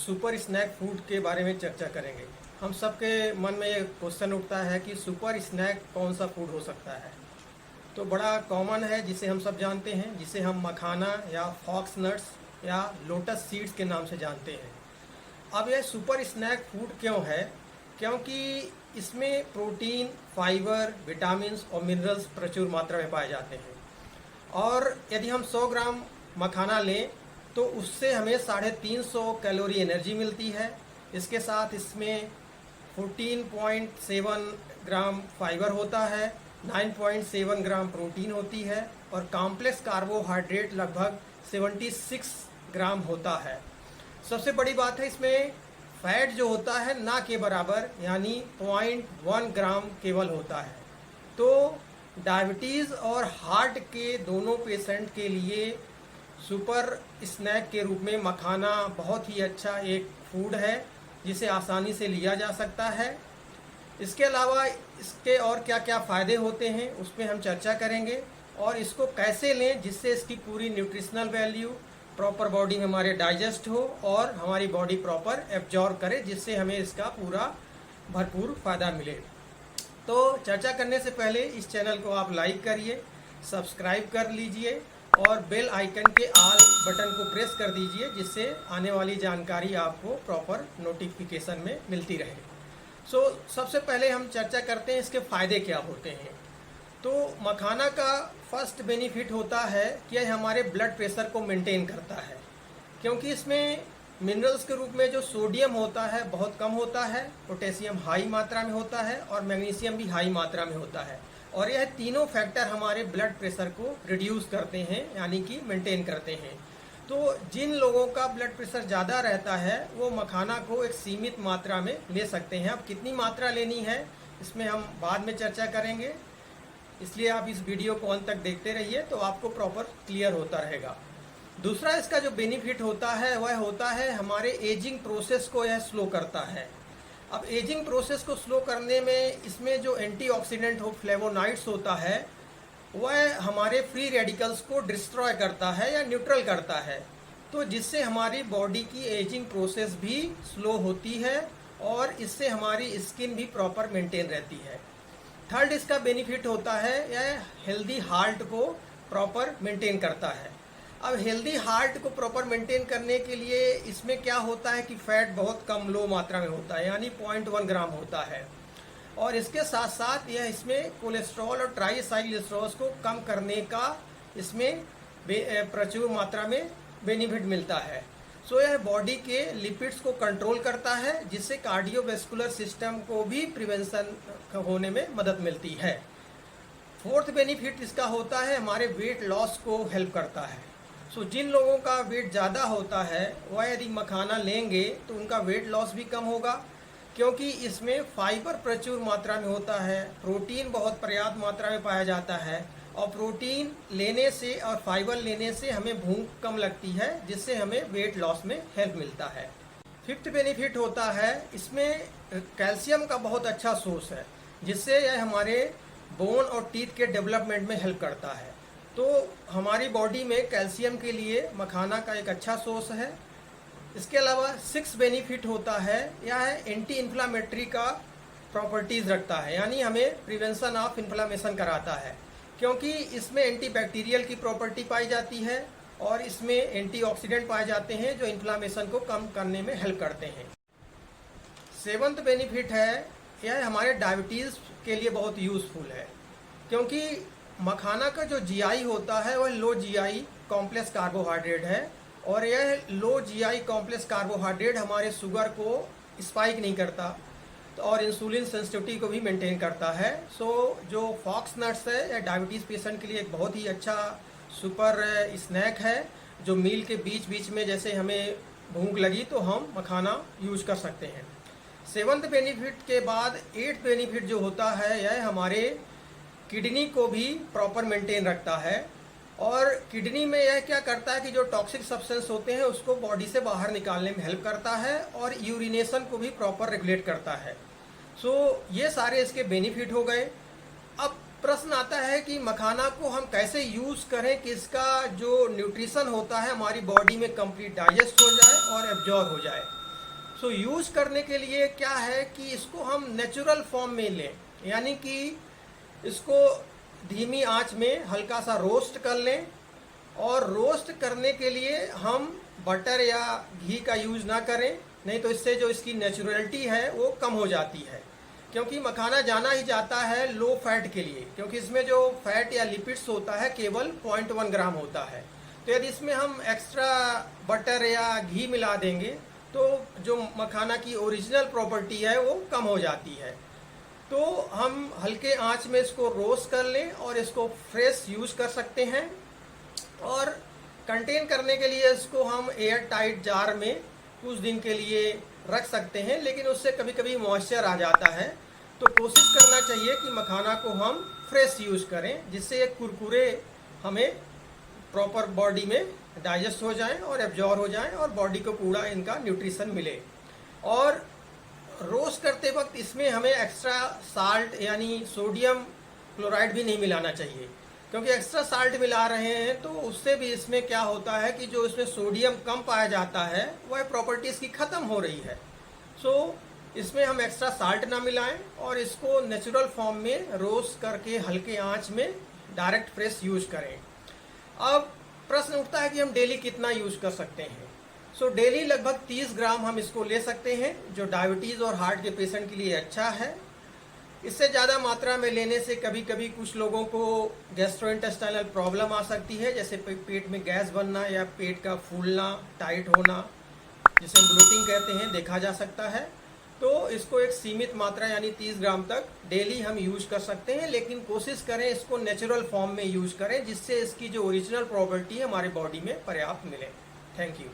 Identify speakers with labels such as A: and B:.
A: Super snack food के बारे में चर्चा करेंगे। हम सबके मन में ये क्वेश्चन उठता है कि सुपर स्नैक कौन सा फूड हो सकता है। तो बड़ा कॉमन है, जिसे हम सब जानते हैं, जिसे हम मखाना या फॉक्स नट्स या लोटस सीड्स के नाम से जानते हैं। अब यह सुपर स्नैक फूड क्यों है? क्योंकि इसमें प्रोटीन, फाइबर, विटामिन्स और मिनरल्स प्रचुर मात्रा में पाए जाते हैं। और यदि हम 100 ग्राम मखाना लें तो उससे हमें 350 कैलोरी एनर्जी मिलती है। इसके साथ इसमें 14.7 ग्राम फाइबर होता है, 9.7 ग्राम प्रोटीन होती है और कॉम्प्लेक्स कार्बोहाइड्रेट लगभग 76 ग्राम होता है। सबसे बड़ी बात है, इसमें फैट जो होता है ना के बराबर, यानी 0.1 ग्राम केवल होता है। तो डायबिटीज़ और हार्ट के दोनों पेशेंट के लिए सुपर स्नैक के रूप में मखाना बहुत ही अच्छा एक फूड है, जिसे आसानी से लिया जा सकता है। इसके अलावा इसके और क्या क्या फ़ायदे होते हैं उस पर हम चर्चा करेंगे, और इसको कैसे लें जिससे इसकी पूरी न्यूट्रिशनल वैल्यू प्रॉपर बॉडी में हमारे डाइजेस्ट हो और हमारी बॉडी प्रॉपर एब्जॉर्ब करे, जिससे हमें इसका पूरा भरपूर फ़ायदा मिले। तो चर्चा करने से पहले इस चैनल को आप लाइक करिए, सब्सक्राइब कर लीजिए और बेल आइकन के ऑल बटन को प्रेस कर दीजिए, जिससे आने वाली जानकारी आपको प्रॉपर नोटिफिकेशन में मिलती रहे। सबसे पहले हम चर्चा करते हैं इसके फ़ायदे क्या होते हैं। तो मखाना का फर्स्ट बेनिफिट होता है कि यह हमारे ब्लड प्रेशर को मेंटेन करता है, क्योंकि इसमें मिनरल्स के रूप में जो सोडियम होता है बहुत कम होता है, पोटेशियम हाई मात्रा में होता है और मैग्नीशियम भी हाई मात्रा में होता है। और यह तीनों फैक्टर हमारे ब्लड प्रेशर को रिड्यूस करते हैं, यानी कि मेंटेन करते हैं। तो जिन लोगों का ब्लड प्रेशर ज़्यादा रहता है वो मखाना को एक सीमित मात्रा में ले सकते हैं। अब कितनी मात्रा लेनी है इसमें हम बाद में चर्चा करेंगे, इसलिए आप इस वीडियो को अंत तक देखते रहिए तो आपको प्रॉपर क्लियर होता रहेगा। दूसरा इसका जो बेनिफिट होता है वह होता है हमारे एजिंग प्रोसेस को यह स्लो करता है। अब एजिंग प्रोसेस को स्लो करने में इसमें जो एंटीऑक्सीडेंट हो फ्लेवोनॉइड्स होता है वह हमारे फ्री रेडिकल्स को डिस्ट्रॉय करता है या न्यूट्रल करता है, तो जिससे हमारी बॉडी की एजिंग प्रोसेस भी स्लो होती है और इससे हमारी स्किन भी प्रॉपर मेंटेन रहती है। थर्ड इसका बेनिफिट होता है यह हेल्दी हार्ट को प्रॉपर मेंटेन करता है। अब हेल्दी हार्ट को प्रॉपर मेंटेन करने के लिए इसमें क्या होता है कि फैट बहुत कम लो मात्रा में होता है, यानी 0.1 ग्राम होता है। और इसके साथ साथ यह इसमें कोलेस्ट्रॉल और ट्राइसाइक्लिसराइड्स को कम करने का इसमें प्रचुर मात्रा में बेनिफिट मिलता है। यह बॉडी के लिपिड्स को कंट्रोल करता है, जिससे कार्डियोवैस्कुलर सिस्टम को भी प्रिवेंशन होने में मदद मिलती है। फोर्थ बेनिफिट इसका होता है हमारे वेट लॉस को हेल्प करता है। जिन लोगों का वेट ज़्यादा होता है वह यदि मखाना लेंगे तो उनका वेट लॉस भी कम होगा, क्योंकि इसमें फाइबर प्रचुर मात्रा में होता है, प्रोटीन बहुत पर्याप्त मात्रा में पाया जाता है और प्रोटीन लेने से और फाइबर लेने से हमें भूख कम लगती है, जिससे हमें वेट लॉस में हेल्प मिलता है। फिफ्थ बेनिफिट होता है इसमें कैल्शियम का बहुत अच्छा सोर्स है, जिससे यह हमारे बोन और टीथ के डेवलपमेंट में हेल्प करता है। तो हमारी बॉडी में कैल्शियम के लिए मखाना का एक अच्छा सोर्स है। इसके अलावा सिक्स बेनिफिट होता है यह एंटी इन्फ्लामेटरी का प्रॉपर्टीज़ रखता है, यानी हमें प्रिवेंशन ऑफ इन्फ्लामेशन कराता है, क्योंकि इसमें एंटीबैक्टीरियल की प्रॉपर्टी पाई जाती है और इसमें एंटीऑक्सीडेंट पाए जाते हैं जो इन्फ्लामेशन को कम करने में हेल्प करते हैं। सेवंथ बेनिफिट है यह हमारे डायबिटीज़ के लिए बहुत यूज़फुल है, क्योंकि मखाना का जो जीआई होता है वह लो जीआई कॉम्प्लेक्स कार्बोहाइड्रेट है और यह लो जीआई कॉम्प्लेक्स कार्बोहाइड्रेट हमारे शुगर को स्पाइक नहीं करता तो और इंसुलिन सेंसिटिविटी को भी मेंटेन करता है। जो फॉक्स नट्स है यह डायबिटीज़ पेशेंट के लिए एक बहुत ही अच्छा सुपर स्नैक है, जो मील के बीच बीच में जैसे हमें भूख लगी तो हम मखाना यूज कर सकते हैं। सेवंथ बेनिफिट के बाद एट्थ बेनिफिट जो होता है यह हमारे किडनी को भी प्रॉपर मेंटेन रखता है। और किडनी में यह क्या करता है कि जो टॉक्सिक सब्सटेंस होते हैं उसको बॉडी से बाहर निकालने में हेल्प करता है और यूरिनेशन को भी प्रॉपर रेगुलेट करता है। ये सारे इसके बेनिफिट हो गए। अब प्रश्न आता है कि मखाना को हम कैसे यूज़ करें कि इसका जो न्यूट्रिशन होता है हमारी बॉडी में कंप्लीट डाइजेस्ट हो जाए और एब्जॉर्ब हो जाए। सो यूज़ करने के लिए क्या है कि इसको हम नेचुरल फॉर्म में लें, यानी कि इसको धीमी आंच में हल्का सा रोस्ट कर लें। और रोस्ट करने के लिए हम बटर या घी का यूज़ ना करें, नहीं तो इससे जो इसकी नेचुरलिटी है वो कम हो जाती है, क्योंकि मखाना जाना ही जाता है लो फैट के लिए, क्योंकि इसमें जो फैट या लिपिड्स होता है केवल 0.1 ग्राम होता है। तो यदि इसमें हम एक्स्ट्रा बटर या घी मिला देंगे तो जो मखाना की ओरिजिनल प्रॉपर्टी है वो कम हो जाती है। तो हम हल्के आंच में इसको रोस्ट कर लें और इसको फ्रेश यूज़ कर सकते हैं। और कंटेन करने के लिए इसको हम एयर टाइट जार में कुछ दिन के लिए रख सकते हैं, लेकिन उससे कभी कभी मॉइस्चर आ जाता है। तो कोशिश करना चाहिए कि मखाना को हम फ्रेश यूज़ करें, जिससे ये कुरकुरे हमें प्रॉपर बॉडी में डाइजेस्ट हो जाएं और एब्जॉर्ब हो जाएं और बॉडी को पूरा इनका न्यूट्रिशन मिले। और रोस्ट करते वक्त इसमें हमें एक्स्ट्रा साल्ट यानी सोडियम क्लोराइड भी नहीं मिलाना चाहिए, क्योंकि एक्स्ट्रा साल्ट मिला रहे हैं तो उससे भी इसमें क्या होता है कि जो इसमें सोडियम कम पाया जाता है वह प्रॉपर्टी इसकी ख़त्म हो रही है। सो इसमें हम एक्स्ट्रा साल्ट ना मिलाएं और इसको नेचुरल फॉर्म में रोस्ट करके हल्के आंच में डायरेक्ट फ्रेश यूज करें। अब प्रश्न उठता है कि हम डेली कितना यूज कर सकते हैं। सो डेली लगभग 30 ग्राम हम इसको ले सकते हैं, जो डायबिटीज़ और हार्ट के पेशेंट के लिए अच्छा है। इससे ज़्यादा मात्रा में लेने से कभी कभी कुछ लोगों को गैस्ट्रोइंटेस्टाइनल प्रॉब्लम आ सकती है, जैसे पेट में गैस बनना या पेट का फूलना, टाइट होना, जिसे हम ब्लोटिंग कहते हैं, देखा जा सकता है। तो इसको एक सीमित मात्रा यानी 30 ग्राम तक डेली हम यूज कर सकते हैं, लेकिन कोशिश करें इसको नेचुरल फॉर्म में यूज करें, जिससे इसकी जो ओरिजिनल प्रॉपर्टी है हमारे बॉडी में पर्याप्त मिले। Thank you.